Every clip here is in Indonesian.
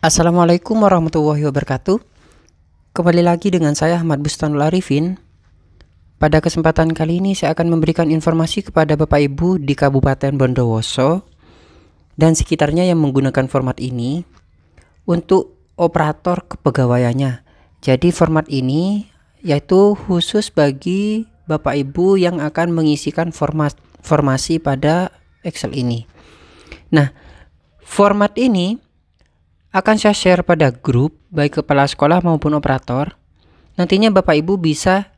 Assalamualaikum warahmatullahi wabarakatuh. Kembali lagi dengan saya Ahmad Bustanul Arifin. Pada kesempatan kali ini saya akan memberikan informasi kepada Bapak Ibu di Kabupaten Bondowoso dan sekitarnya yang menggunakan format ini untuk operator kepegawaiannya. Jadi format ini yaitu khusus bagi Bapak Ibu yang akan mengisikan formasi pada Excel ini. Nah, format ini akan saya share pada grup baik kepala sekolah maupun operator. Nantinya Bapak Ibu bisa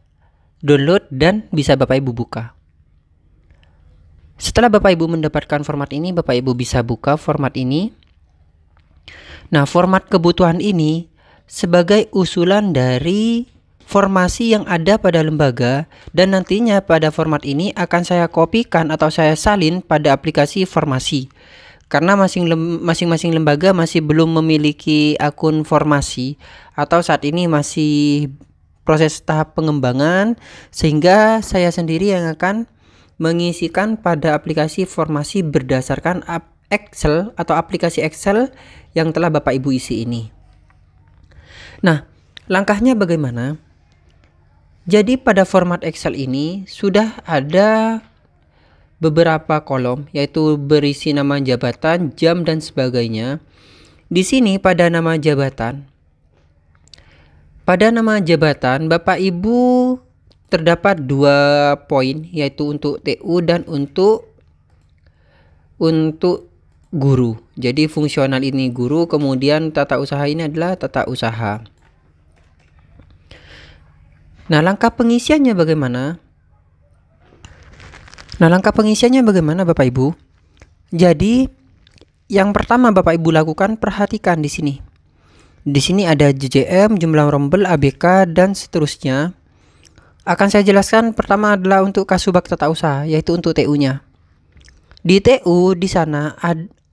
download dan bisa Bapak Ibu buka. Setelah Bapak Ibu mendapatkan format ini, Bapak Ibu bisa buka format ini. Nah, format kebutuhan ini sebagai usulan dari formasi yang ada pada lembaga, dan nantinya pada format ini akan saya kopikan atau saya salin pada aplikasi formasi. Karena masing-masing lembaga masih belum memiliki akun formasi atau saat ini masih proses tahap pengembangan, sehingga saya sendiri yang akan mengisikan pada aplikasi formasi berdasarkan Excel atau aplikasi Excel yang telah Bapak Ibu isi ini. Nah, langkahnya bagaimana? Jadi pada format Excel ini sudah ada beberapa kolom, yaitu berisi nama jabatan, jam, dan sebagainya. Di sini pada nama jabatan, Bapak Ibu terdapat 2 poin, yaitu untuk TU dan untuk guru. Jadi fungsional ini guru, kemudian tata usaha ini adalah tata usaha. Nah, langkah pengisiannya bagaimana? Bapak Ibu? Jadi yang pertama Bapak Ibu lakukan, perhatikan di sini. Di sini ada JJM, jumlah rombel, ABK, dan seterusnya. Akan saya jelaskan pertama adalah untuk Kasubag Tata Usaha, yaitu untuk TU-nya. Di TU di sana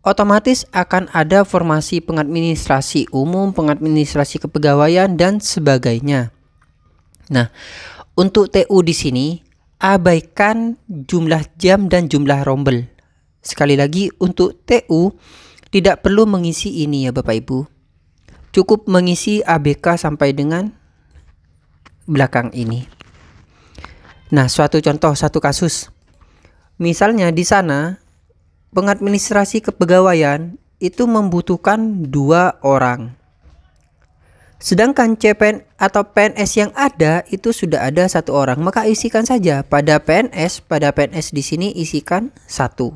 otomatis akan ada formasi pengadministrasi umum, pengadministrasi kepegawaian, dan sebagainya. Nah, untuk TU di sini abaikan jumlah jam dan jumlah rombel. Sekali lagi, untuk TU tidak perlu mengisi ini ya Bapak Ibu. Cukup mengisi ABK sampai dengan belakang ini. Nah, satu kasus. Misalnya di sana pengadministrasi kepegawaian itu membutuhkan 2 orang. Sedangkan CPN atau PNS yang ada itu sudah ada 1 orang, maka isikan saja pada PNS di sini isikan 1.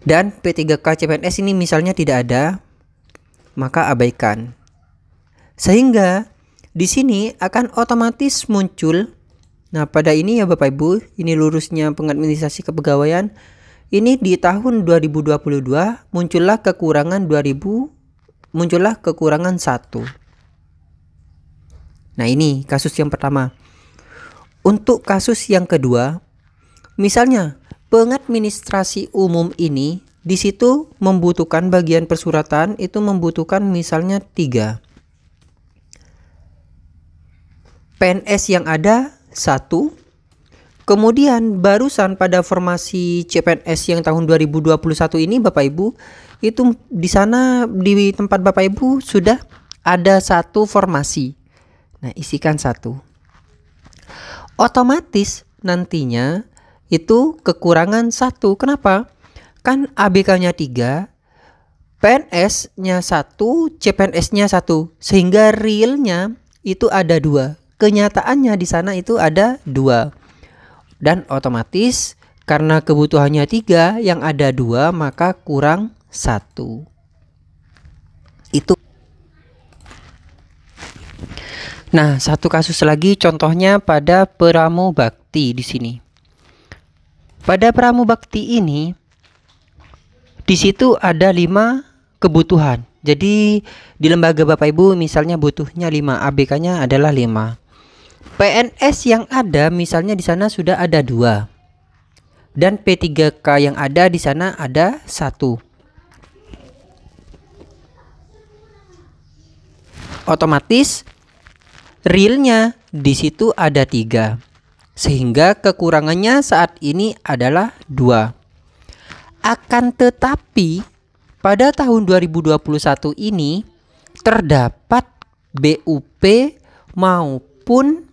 Dan P3K CPNS ini misalnya tidak ada, maka abaikan. Sehingga di sini akan otomatis muncul. Nah, pada ini ya Bapak Ibu, ini lurusnya pengadministrasi kepegawaian. Ini di tahun 2022 muncullah kekurangan 1. Nah, ini kasus yang pertama. Untuk kasus yang kedua, misalnya pengadministrasi umum ini di situ membutuhkan bagian persuratan, itu membutuhkan misalnya 3. PNS yang ada 1. Kemudian barusan pada formasi CPNS yang tahun 2021 ini Bapak Ibu, itu di sana di tempat Bapak Ibu sudah ada 1 formasi. Nah, isikan 1. Otomatis nantinya itu kekurangan 1. Kenapa? Kan ABK-nya 3, PNS-nya 1, CPNS-nya 1, sehingga realnya itu ada 2. Kenyataannya di sana itu ada 2. Dan otomatis karena kebutuhannya 3, yang ada 2, maka kurang 1. Itu. Nah, satu kasus lagi contohnya pada Pramu Bakti di sini. Pada Pramu Bakti ini di situ ada 5 kebutuhan. Jadi di lembaga Bapak Ibu misalnya butuhnya 5, ABK-nya adalah 5. PNS yang ada misalnya di sana sudah ada 2. Dan P3K yang ada di sana ada 1. Otomatis realnya di situ ada 3. sehingga kekurangannya saat ini adalah 2. Akan tetapi pada tahun 2021 ini terdapat BUP maupun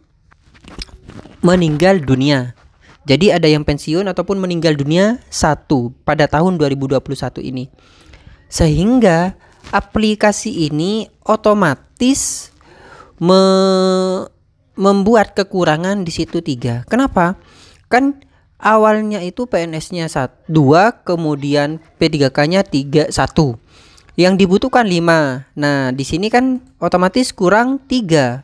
meninggal dunia. Jadi ada yang pensiun ataupun meninggal dunia 1 pada tahun 2021 ini. Sehingga aplikasi ini otomatis membuat kekurangan di situ 3. Kenapa? Kan awalnya itu PNS-nya 2, kemudian P3K-nya 1. Yang dibutuhkan 5. Nah, di sini kan otomatis kurang 3.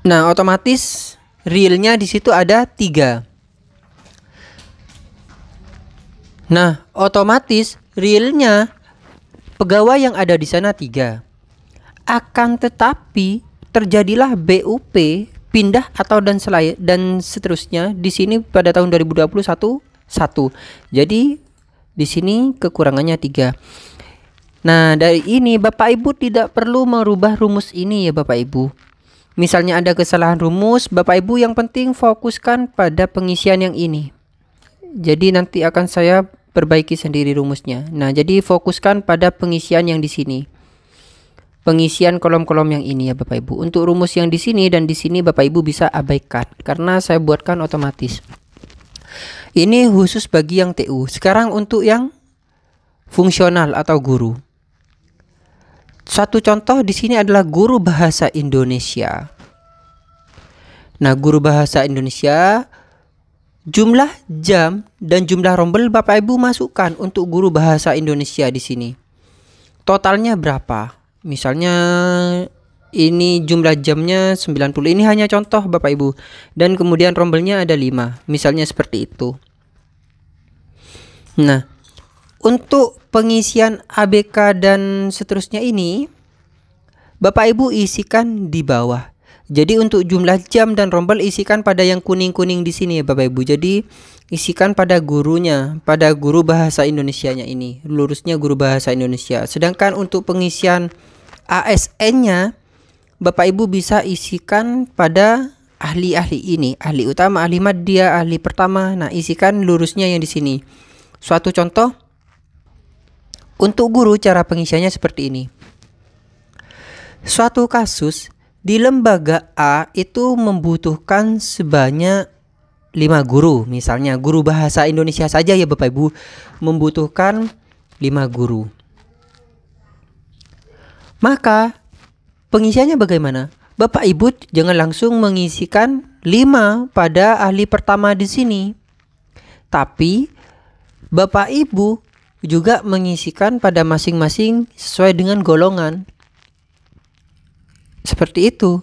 Nah, otomatis realnya di situ ada 3. Nah, otomatis realnya pegawai yang ada di sana 3. Akan tetapi terjadilah BUP pindah atau dan seterusnya di sini pada tahun 2021 1. Jadi di sini kekurangannya 3. Nah, dari ini Bapak Ibu tidak perlu merubah rumus ini ya Bapak Ibu. Misalnya ada kesalahan rumus, Bapak Ibu yang penting fokuskan pada pengisian yang ini. Jadi nanti akan saya perbaiki sendiri rumusnya. Nah, jadi fokuskan pada pengisian yang di sini. Pengisian kolom-kolom yang ini ya Bapak Ibu. Untuk rumus yang di sini dan di sini Bapak Ibu bisa abaikan karena saya buatkan otomatis. Ini khusus bagi yang TU. Sekarang untuk yang fungsional atau guru. Satu contoh di sini adalah guru bahasa Indonesia. Nah, guru bahasa Indonesia, jumlah jam dan jumlah rombel Bapak Ibu masukkan untuk guru bahasa Indonesia di sini. Totalnya berapa? Misalnya ini jumlah jamnya 90. Ini hanya contoh Bapak Ibu. Dan kemudian rombelnya ada 5. Misalnya seperti itu. Nah, untuk pengisian ABK dan seterusnya ini Bapak Ibu isikan di bawah. Jadi untuk jumlah jam dan rombel isikan pada yang kuning-kuning di sini ya Bapak Ibu. Jadi isikan pada gurunya, pada guru bahasa Indonesianya ini. Lurusnya guru bahasa Indonesia. Sedangkan untuk pengisian ASN-nya Bapak Ibu bisa isikan pada ahli-ahli ini. Ahli utama, ahli madya, ahli pertama. Nah, isikan lurusnya yang di sini. Suatu contoh untuk guru cara pengisiannya seperti ini. Suatu kasus di lembaga A itu membutuhkan sebanyak 5 guru. Misalnya guru bahasa Indonesia saja ya Bapak Ibu membutuhkan 5 guru. Maka pengisiannya bagaimana? Bapak Ibu jangan langsung mengisikan 5 pada ahli pertama di sini. Tapi Bapak Ibu juga mengisikan pada masing-masing sesuai dengan golongan. Seperti itu.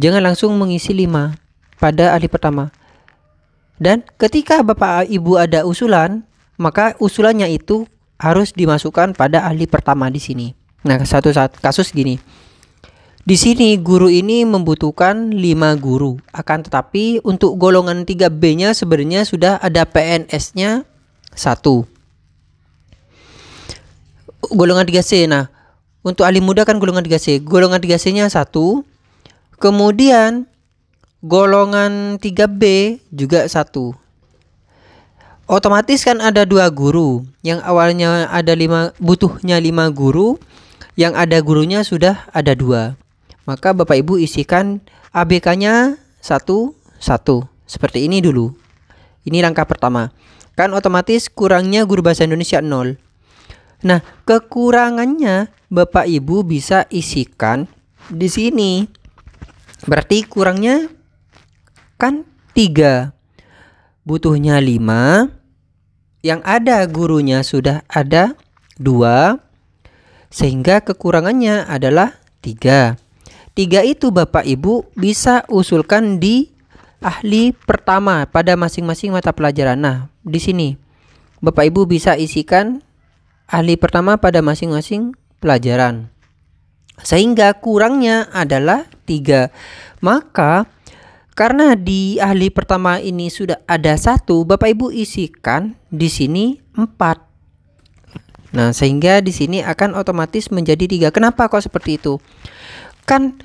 Jangan langsung mengisi 5 pada ahli pertama. Dan ketika Bapak Ibu ada usulan, maka usulannya itu harus dimasukkan pada ahli pertama di sini. Nah, satu kasus gini. Di sini guru ini membutuhkan 5 guru. Akan tetapi untuk golongan 3B-nya sebenarnya sudah ada PNS-nya 1. Golongan 3C. Nah, untuk ahli muda kan golongan 3C. Golongan 3C-nya 1. Kemudian golongan 3B juga 1. Otomatis kan ada 2 guru. Yang awalnya ada 5, butuhnya 5 guru. Yang ada gurunya sudah ada 2. Maka Bapak Ibu isikan ABK-nya 1. Seperti ini dulu. Ini langkah pertama. Kan otomatis kurangnya guru bahasa Indonesia 0. Nah, kekurangannya Bapak Ibu bisa isikan di sini. Berarti kurangnya kan 3. Butuhnya 5. Yang ada gurunya sudah ada 2. Sehingga kekurangannya adalah 3. 3 itu Bapak Ibu bisa usulkan di ahli pertama pada masing-masing mata pelajaran. Nah, di sini Bapak Ibu bisa isikan ahli pertama pada masing-masing pelajaran. Sehingga kurangnya adalah 3. Maka karena di ahli pertama ini sudah ada 1, Bapak Ibu isikan di sini 4. Nah, sehingga di sini akan otomatis menjadi 3. Kenapa kok seperti itu? Kan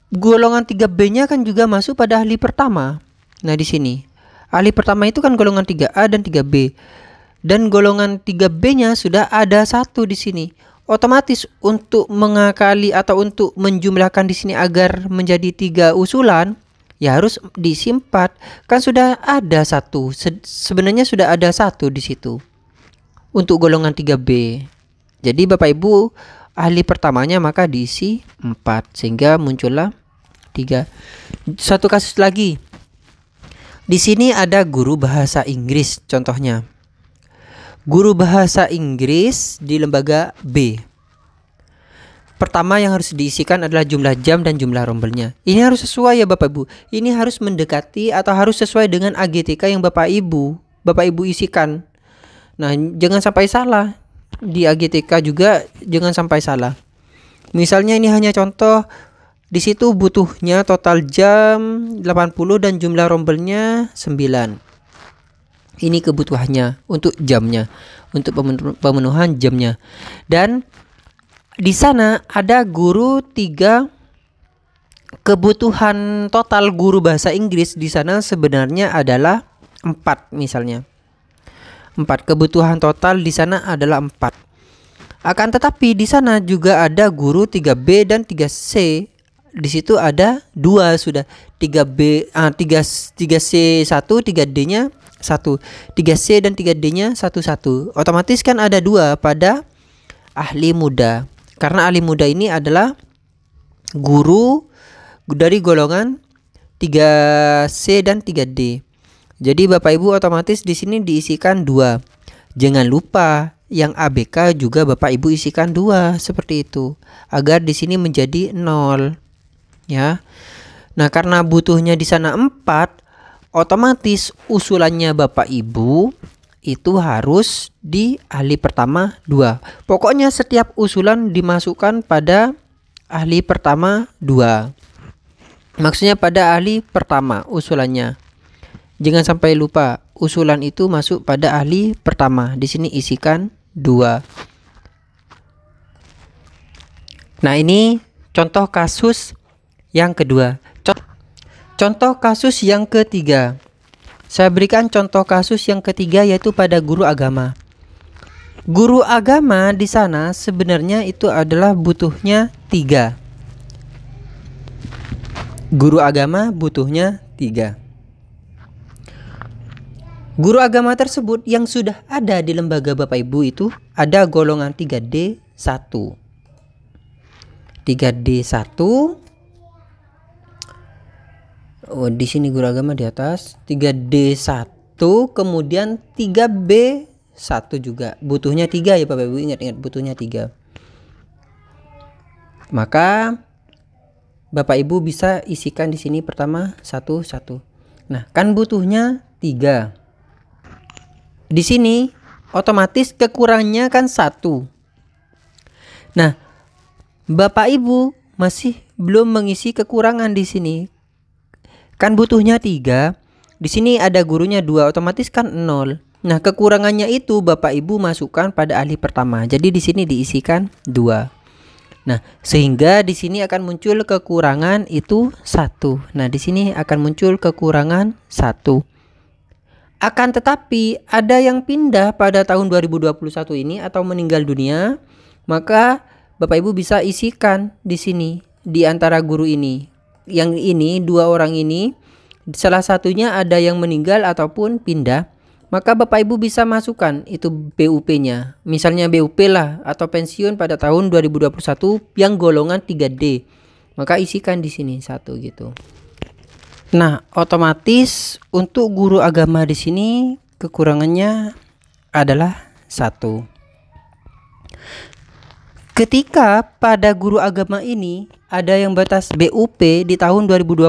golongan 3B-nya kan juga masuk pada ahli pertama. Nah, di sini ahli pertama itu kan golongan 3A dan 3B. Dan golongan 3B-nya sudah ada 1 di sini. Otomatis untuk mengakali atau untuk menjumlahkan di sini agar menjadi 3 usulan, ya harus diisi 4. Kan sudah ada 1. Sebenarnya sudah ada 1 di situ. Untuk golongan 3B. Jadi Bapak Ibu, ahli pertamanya maka diisi 4 sehingga muncullah 3. Satu kasus lagi. Di sini ada guru bahasa Inggris contohnya. Guru bahasa Inggris di lembaga B. Pertama yang harus diisikan adalah jumlah jam dan jumlah rombelnya. Ini harus sesuai ya Bapak Ibu. Ini harus mendekati atau harus sesuai dengan AGTK yang Bapak Ibu isikan. Nah, jangan sampai salah. Di AGTK juga jangan sampai salah. Misalnya ini hanya contoh, di situ butuhnya total jam 80 dan jumlah rombelnya 9. Ini kebutuhannya untuk jamnya, untuk pemenuhan jamnya. Dan di sana ada guru 3. Kebutuhan total guru bahasa Inggris di sana sebenarnya adalah 4 misalnya. 4 kebutuhan total di sana adalah 4. Akan tetapi di sana juga ada guru 3B dan 3C. Di situ ada 2 sudah. 3C 1, 3D-nya 1, 3C dan 3D-nya 1. Otomatis kan ada 2 pada ahli muda. Karena ahli muda ini adalah guru dari golongan 3C dan 3D. Jadi Bapak Ibu otomatis di sini diisikan 2. Jangan lupa yang ABK juga Bapak Ibu isikan 2 seperti itu agar di sini menjadi 0 ya. Nah, karena butuhnya di sana 4, otomatis usulannya Bapak Ibu itu harus di ahli pertama 2. Pokoknya setiap usulan dimasukkan pada ahli pertama 2. Maksudnya pada ahli pertama usulannya. Jangan sampai lupa usulan itu masuk pada ahli pertama. Di sini isikan 2. Nah, ini contoh kasus yang kedua. Contoh kasus yang ketiga. Saya berikan contoh kasus yang ketiga yaitu pada guru agama. Guru agama di sana sebenarnya itu adalah butuhnya 3. Guru agama butuhnya 3. Guru agama tersebut yang sudah ada di lembaga Bapak Ibu itu ada golongan 3D1. 3D1. Oh, di sini guru agama di atas 3D1, kemudian 3B1 juga. Butuhnya 3 ya Bapak Ibu, ingat butuhnya 3. Maka Bapak Ibu bisa isikan di sini pertama 1. Nah, kan butuhnya 3. Di sini otomatis kekurangannya kan 1. Nah, Bapak Ibu masih belum mengisi kekurangan di sini. Kan butuhnya 3. Di sini ada gurunya 2, otomatis kan 0. Nah, kekurangannya itu Bapak Ibu masukkan pada ahli pertama. Jadi di sini diisikan 2. Nah, sehingga di sini akan muncul kekurangan itu 1. Nah, di sini akan muncul kekurangan 1. Akan tetapi ada yang pindah pada tahun 2021 ini atau meninggal dunia, maka Bapak Ibu bisa isikan di sini di antara guru ini. Yang ini 2 orang ini salah satunya ada yang meninggal ataupun pindah, maka Bapak Ibu bisa masukkan itu BUP-nya. Misalnya BUP lah atau pensiun pada tahun 2021 yang golongan 3D. Maka isikan di sini 1 gitu. Nah, otomatis untuk guru agama di sini kekurangannya adalah 1. Ketika pada guru agama ini ada yang batas BUP di tahun 2021,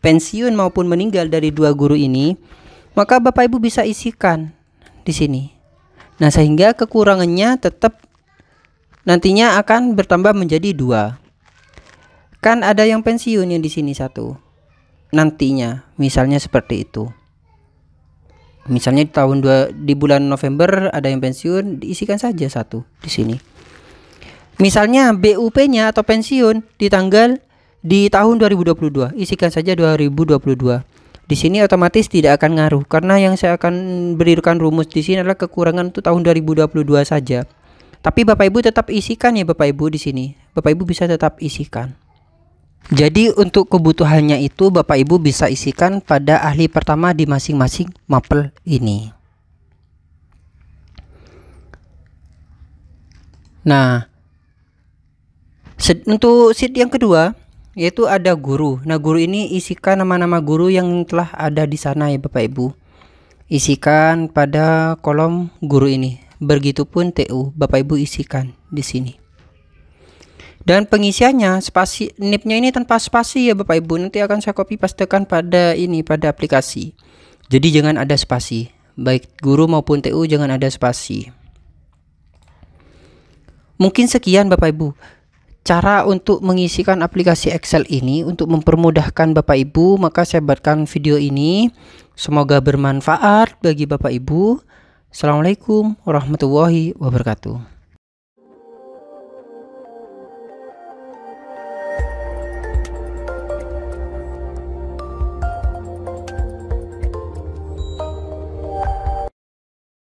pensiun maupun meninggal dari 2 guru ini, maka Bapak Ibu bisa isikan di sini. Nah, sehingga kekurangannya tetap nantinya akan bertambah menjadi 2. Kan ada yang pensiun yang di sini 1. Nantinya, misalnya seperti itu. Misalnya di bulan November ada yang pensiun, diisikan saja satu di sini. Misalnya BUP-nya atau pensiun di tahun 2022, isikan saja 2022. Di sini otomatis tidak akan ngaruh karena yang saya akan berikan rumus di sini adalah kekurangan untuk tahun 2022 saja. Tapi Bapak Ibu tetap isikan ya Bapak Ibu di sini. Bapak Ibu bisa tetap isikan. Jadi untuk kebutuhannya itu Bapak Ibu bisa isikan pada ahli pertama di masing-masing mapel ini. Nah, untuk sheet yang kedua yaitu ada guru. Nah, guru ini isikan nama-nama guru yang telah ada di sana ya Bapak Ibu. Isikan pada kolom guru ini. Begitupun TU, Bapak Ibu isikan di sini. Dan pengisiannya spasi nipnya ini tanpa spasi ya Bapak Ibu. Nanti akan saya copy pastekan pada aplikasi. Jadi jangan ada spasi. Baik guru maupun TU jangan ada spasi. Mungkin sekian Bapak Ibu cara untuk mengisikan aplikasi Excel ini untuk mempermudahkan Bapak Ibu. Maka saya buatkan video ini. Semoga bermanfaat bagi Bapak Ibu. Assalamualaikum warahmatullahi wabarakatuh.